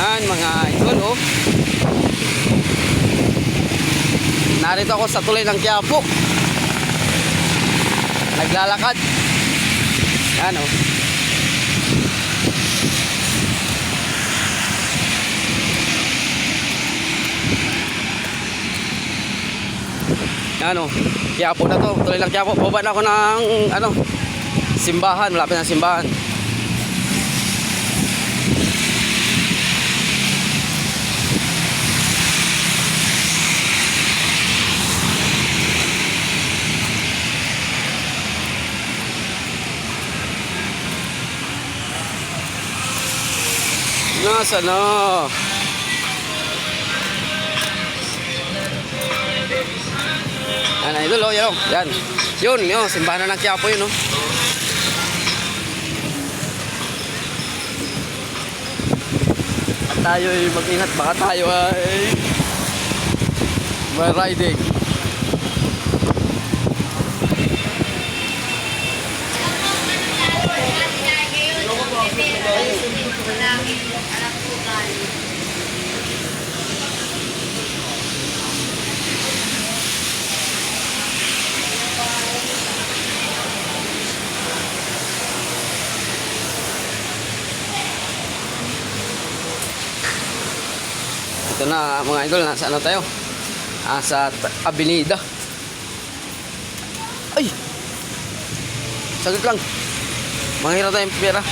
Yan mga idol, oh. Narito ako sa tulay ng Quiapo. Naglalakad. Yan, oh. Yan, oh. Quiapo na to. Tulay ng Quiapo. Baba na ako ng simbahan. Malapit na simbahan. Nasa na? Yan idol, oh, yan, oh. Yan. Yun, simbahan na ng Quiapo yun, oh. At tayo ay mag-ingat, baka tayo ay may riding. Ito na mga idol, nasa ano tayo? Sa Avenida. Ay! Saglit lang. Manghira tayong pera.